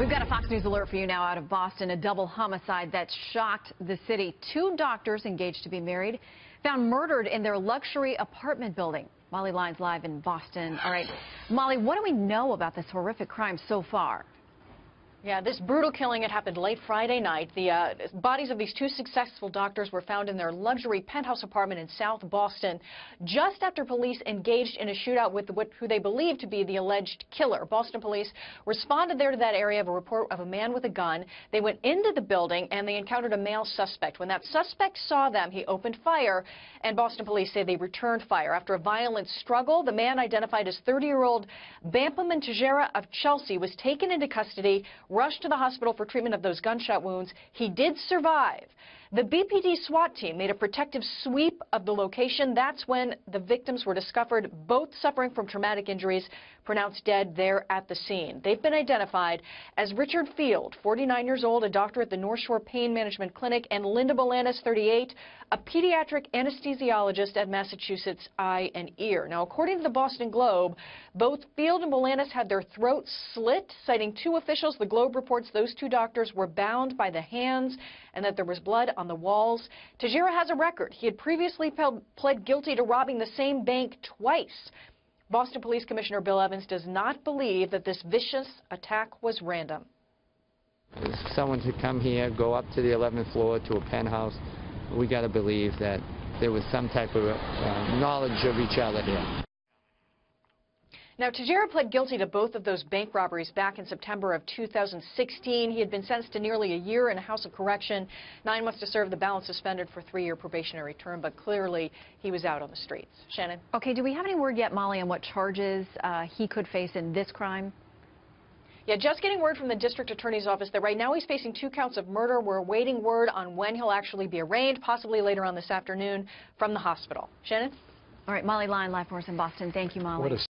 We've got a Fox News alert for you now out of Boston. A double homicide that shocked the city. Two doctors engaged to be married found murdered in their luxury apartment building. Molly Lyons live in Boston. All right, Molly, what do we know about this horrific crime so far? Yeah, this brutal killing, it happened late Friday night. The bodies of these two successful doctors were found in their luxury penthouse apartment in South Boston just after police engaged in a shootout with who they believe to be the alleged killer. Boston police responded there to that area of a report of a man with a gun. They went into the building and they encountered a male suspect. When that suspect saw them, he opened fire, and Boston police say they returned fire. After a violent struggle, the man, identified as 30-year-old Bampaman Tejera of Chelsea, was taken into custody, rushed to the hospital for treatment of those gunshot wounds. He did survive. The BPD SWAT team made a protective sweep of the location. That's when the victims were discovered, both suffering from traumatic injuries, pronounced dead there at the scene. They've been identified as Richard Field, 49 years old, a doctor at the North Shore Pain Management Clinic, and Linda Bolanis, 38, a pediatric anesthesiologist at Massachusetts Eye and Ear. Now, according to the Boston Globe, both Field and Bolanis had their throats slit. Citing two officials, the Globe reports those two doctors were bound by the hands and that there was blood on the walls. Tejera has a record. He had previously pled guilty to robbing the same bank twice. Boston Police Commissioner Bill Evans does not believe that this vicious attack was random. Someone to come here, go up to the 11th floor to a penthouse. We got to believe that there was some type of knowledge of each other here. Now, Tejera pled guilty to both of those bank robberies back in September of 2016. He had been sentenced to nearly a year in a house of correction, 9 months to serve, the balance suspended for a 3-year probationary term, but clearly he was out on the streets. Shannon? Okay, do we have any word yet, Molly, on what charges he could face in this crime? Yeah, just getting word from the district attorney's office that right now he's facing 2 counts of murder. We're awaiting word on when he'll actually be arraigned, possibly later on this afternoon from the hospital. Shannon? All right, Molly Lyons live for us in Boston. Thank you, Molly.